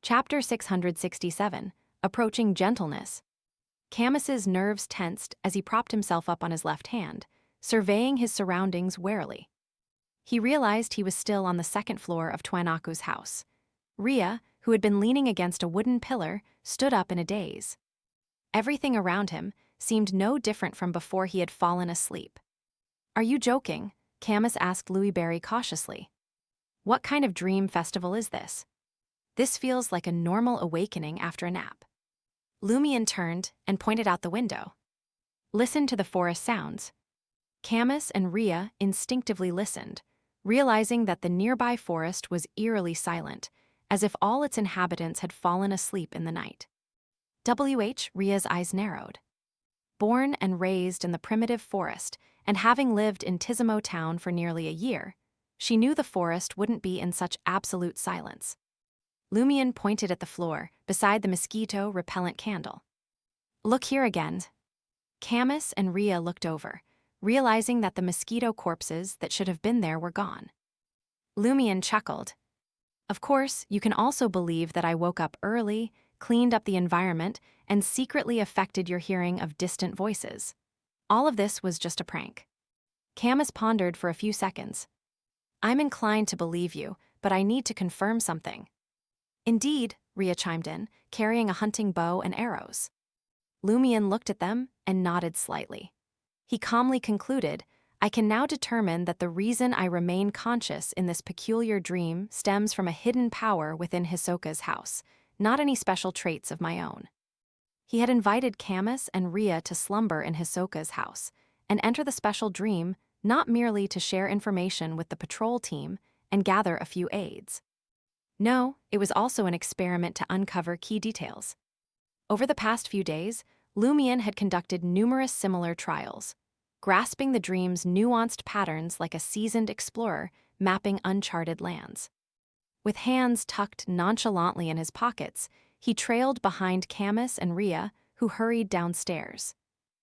Chapter 667, Approaching Gentleness. Camus's nerves tensed as he propped himself up on his left hand, surveying his surroundings warily. He realized he was still on the second floor of Twanaku's house. Rhea, who had been leaning against a wooden pillar, stood up in a daze. Everything around him seemed no different from before he had fallen asleep. "Are you joking?" Camus asked Louis Barry cautiously. "What kind of dream festival is this? This feels like a normal awakening after a nap." Lumion turned and pointed out the window. "Listen to the forest sounds." Camus and Rhea instinctively listened, realizing that the nearby forest was eerily silent, as if all its inhabitants had fallen asleep in the night. Rhea's eyes narrowed. Born and raised in the primitive forest, and having lived in Tizimo town for nearly a year, she knew the forest wouldn't be in such absolute silence. Lumion pointed at the floor, beside the mosquito-repellent candle. "Look here again." Camus and Rhea looked over, realizing that the mosquito corpses that should have been there were gone. Lumion chuckled. "Of course, you can also believe that I woke up early, cleaned up the environment, and secretly affected your hearing of distant voices. All of this was just a prank." Camus pondered for a few seconds. "I'm inclined to believe you, but I need to confirm something." "Indeed," Rhea chimed in, carrying a hunting bow and arrows. Lumion looked at them and nodded slightly. He calmly concluded, "I can now determine that the reason I remain conscious in this peculiar dream stems from a hidden power within Hisoka's house, not any special traits of my own." He had invited Camus and Rhea to slumber in Hisoka's house and enter the special dream not merely to share information with the patrol team and gather a few aids. No, it was also an experiment to uncover key details. Over the past few days, Lumion had conducted numerous similar trials, grasping the dream's nuanced patterns like a seasoned explorer mapping uncharted lands. With hands tucked nonchalantly in his pockets, he trailed behind Camus and Rhea, who hurried downstairs.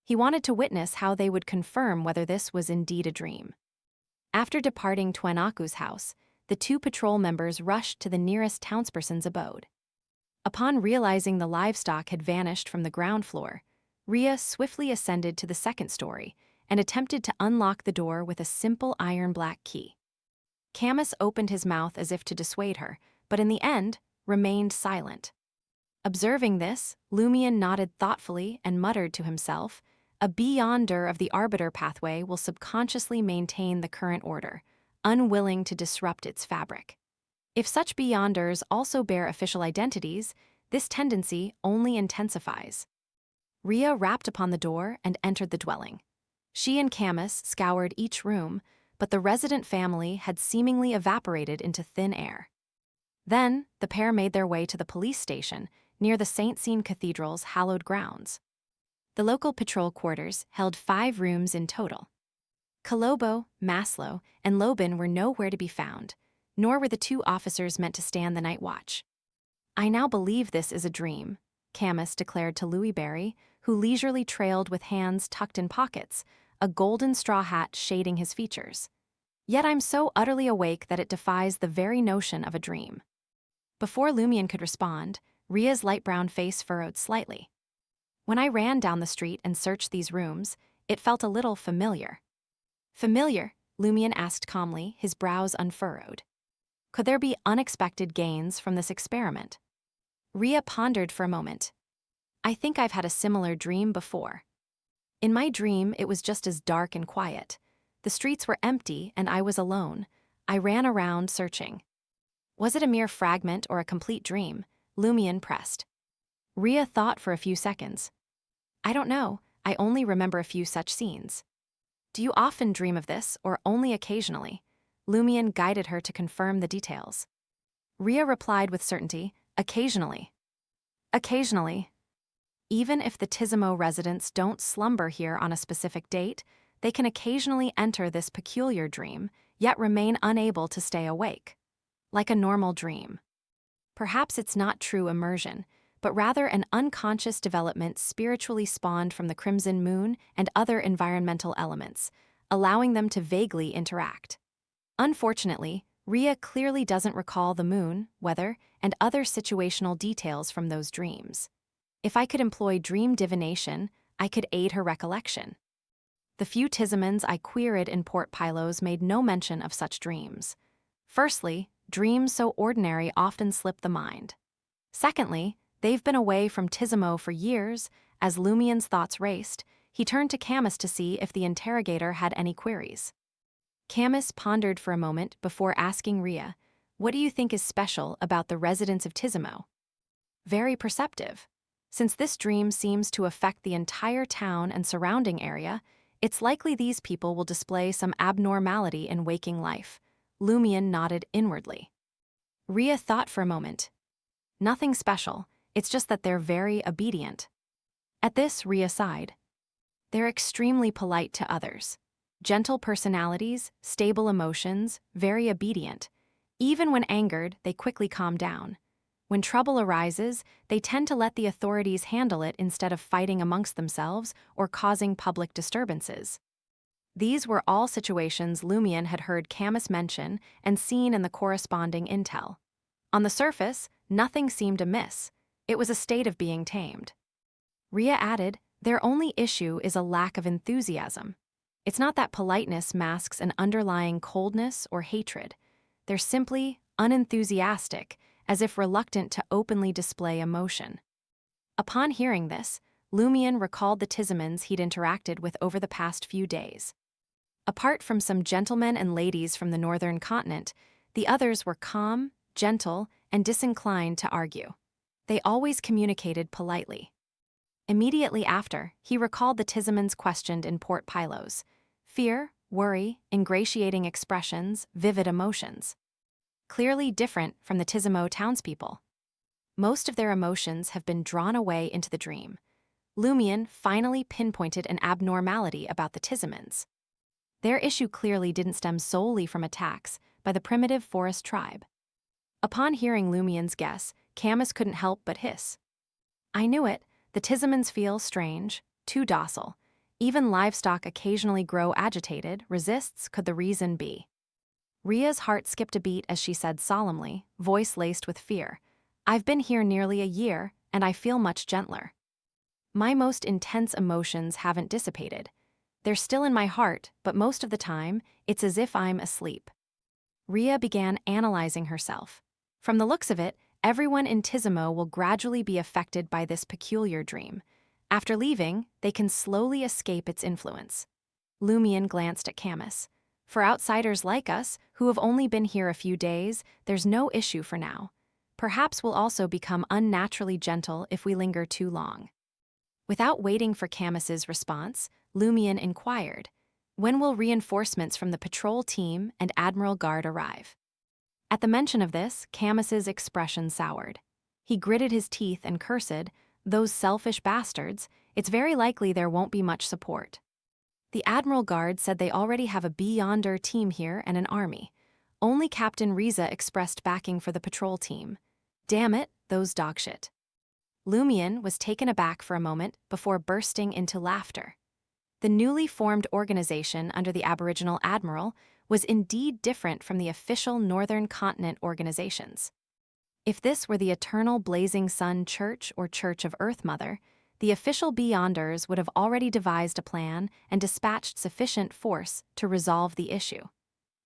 He wanted to witness how they would confirm whether this was indeed a dream. After departing Twanaku's house, the two patrol members rushed to the nearest townsperson's abode. Upon realizing the livestock had vanished from the ground floor, Rhea swiftly ascended to the second story and attempted to unlock the door with a simple iron-black key. Camus opened his mouth as if to dissuade her, but in the end, remained silent. Observing this, Lumion nodded thoughtfully and muttered to himself, "A beyonder of the Arbiter pathway will subconsciously maintain the current order, unwilling to disrupt its fabric. If such beyonders also bear official identities, this tendency only intensifies." Rhea rapped upon the door and entered the dwelling. She and Camus scoured each room, but the resident family had seemingly evaporated into thin air. Then, the pair made their way to the police station near the St. Sean Cathedral's hallowed grounds. The local patrol quarters held 5 rooms in total. Kolobo, Maslow, and Lobin were nowhere to be found, nor were the 2 officers meant to stand the night watch. "I now believe this is a dream," Camus declared to Louis Barry, who leisurely trailed with hands tucked in pockets, a golden straw hat shading his features. "Yet I'm so utterly awake that it defies the very notion of a dream." Before Lumion could respond, Rhea's light brown face furrowed slightly. "When I ran down the street and searched these rooms, it felt a little familiar." "Familiar?" Lumion asked calmly, his brows unfurrowed. Could there be unexpected gains from this experiment? Rhea pondered for a moment. "I think I've had a similar dream before. In my dream, it was just as dark and quiet. The streets were empty and I was alone. I ran around searching." "Was it a mere fragment or a complete dream?" Lumion pressed. Rhea thought for a few seconds. "I don't know, I only remember a few such scenes." "Do you often dream of this, or only occasionally?" Lumion guided her to confirm the details. Rhea replied with certainty, "Occasionally." "Occasionally." Even if the Tizimo residents don't slumber here on a specific date, they can occasionally enter this peculiar dream, yet remain unable to stay awake. Like a normal dream. Perhaps it's not true immersion, but rather an unconscious development spiritually spawned from the crimson moon and other environmental elements, allowing them to vaguely interact. Unfortunately, Rhea clearly doesn't recall the moon, weather, and other situational details from those dreams. If I could employ dream divination, I could aid her recollection. The few Tizamans I queried in Port Pylos made no mention of such dreams. Firstly, dreams so ordinary often slip the mind. Secondly, they've been away from Tizamo for years. As Lumien's thoughts raced, he turned to Camus to see if the interrogator had any queries. Camus pondered for a moment before asking Rhea, "What do you think is special about the residents of Tizamo?" "Very perceptive. Since this dream seems to affect the entire town and surrounding area, it's likely these people will display some abnormality in waking life." Lumien nodded inwardly. Rhea thought for a moment. "Nothing special, it's just that they're very obedient." At this, Rhea sighed. "They're extremely polite to others. Gentle personalities, stable emotions, very obedient. Even when angered, they quickly calm down. When trouble arises, they tend to let the authorities handle it instead of fighting amongst themselves or causing public disturbances." These were all situations Lumien had heard Camus mention and seen in the corresponding intel. On the surface, nothing seemed amiss. It was a state of being tamed. Rhea added, "Their only issue is a lack of enthusiasm. It's not that politeness masks an underlying coldness or hatred. They're simply unenthusiastic, as if reluctant to openly display emotion." Upon hearing this, Lumien recalled the Tizamans he'd interacted with over the past few days. Apart from some gentlemen and ladies from the northern continent, the others were calm, gentle, and disinclined to argue. They always communicated politely. Immediately after, he recalled the Tizamans questioned in Port Pylos. Fear, worry, ingratiating expressions, vivid emotions. Clearly different from the Tizamo townspeople. Most of their emotions have been drawn away into the dream. Lumien finally pinpointed an abnormality about the Tizamans. Their issue clearly didn't stem solely from attacks by the primitive forest tribe. Upon hearing Lumien's guess, Camus couldn't help but hiss. "I knew it. The Tizamans feel strange, too docile. Even livestock occasionally grow agitated, resists, could the reason be?" Rhea's heart skipped a beat as she said solemnly, voice laced with fear, "I've been here nearly a year, and I feel much gentler. My most intense emotions haven't dissipated. They're still in my heart, but most of the time, it's as if I'm asleep." Rhea began analyzing herself. From the looks of it, everyone in Tizamo will gradually be affected by this peculiar dream. After leaving, they can slowly escape its influence. Lumien glanced at Camus. "For outsiders like us, who have only been here a few days, there's no issue for now. Perhaps we'll also become unnaturally gentle if we linger too long." Without waiting for Camus's response, Lumien inquired, "When will reinforcements from the patrol team and Admiral Guard arrive?" At the mention of this, Camus's expression soured. He gritted his teeth and cursed, "Those selfish bastards, it's very likely there won't be much support. The Admiral Guard said they already have a Beyonder team here and an army. Only Captain Riza expressed backing for the patrol team. Damn it, those dogshit." Lumien was taken aback for a moment before bursting into laughter. The newly formed organization under the Aboriginal Admiral was indeed different from the official Northern Continent organizations. If this were the Eternal Blazing Sun Church or Church of Earth Mother, the official Beyonders would have already devised a plan and dispatched sufficient force to resolve the issue.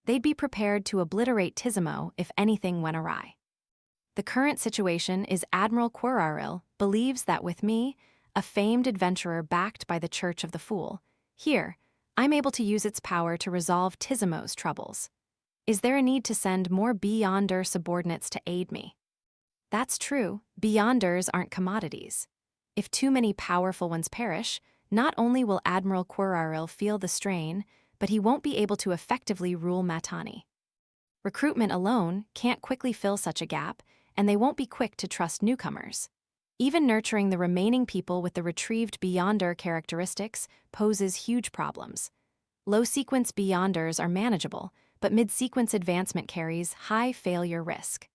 They'd be prepared to obliterate Tizamo if anything went awry. The current situation is Admiral Quiraril believes that with me, a famed adventurer backed by the Church of the Fool, here, I'm able to use its power to resolve Tizamo's troubles. Is there a need to send more Beyonder subordinates to aid me? That's true, Beyonders aren't commodities. If too many powerful ones perish, not only will Admiral Quiraril feel the strain, but he won't be able to effectively rule Matani. Recruitment alone can't quickly fill such a gap, and they won't be quick to trust newcomers. Even nurturing the remaining people with the retrieved Beyonder characteristics poses huge problems. Low-sequence Beyonders are manageable, but mid-sequence advancement carries high failure risk.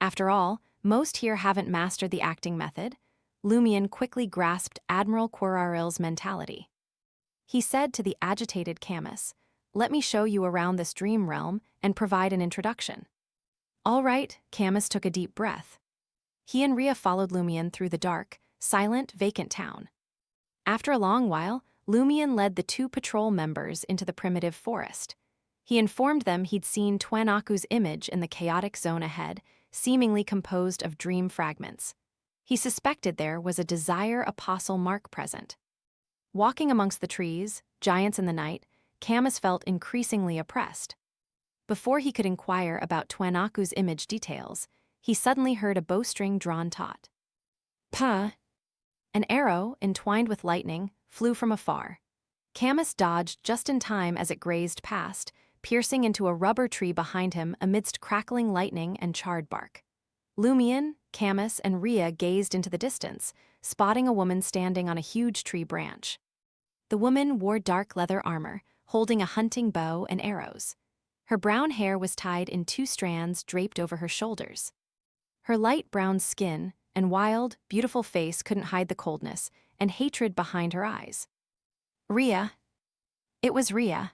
After all, most here haven't mastered the acting method. Lumien quickly grasped Admiral Quiraril's mentality. He said to the agitated Camus, "Let me show you around this dream realm and provide an introduction." All right, Camus took a deep breath. He and Rhea followed Lumion through the dark, silent, vacant town. After a long while, Lumion led the two patrol members into the primitive forest. He informed them he'd seen Twanaku's image in the chaotic zone ahead, seemingly composed of dream fragments. He suspected there was a Desire Apostle mark present. Walking amongst the trees, giants in the night, Camus felt increasingly oppressed. Before he could inquire about Twanaku's image details, he suddenly heard a bowstring drawn taut. Pa! An arrow, entwined with lightning, flew from afar. Camus dodged just in time as it grazed past, piercing into a rubber tree behind him amidst crackling lightning and charred bark. Lumion, Camus, and Rhea gazed into the distance, spotting a woman standing on a huge tree branch. The woman wore dark leather armor, holding a hunting bow and arrows. Her brown hair was tied in two strands draped over her shoulders. Her light brown skin and wild, beautiful face couldn't hide the coldness and hatred behind her eyes. Rhea. It was Rhea.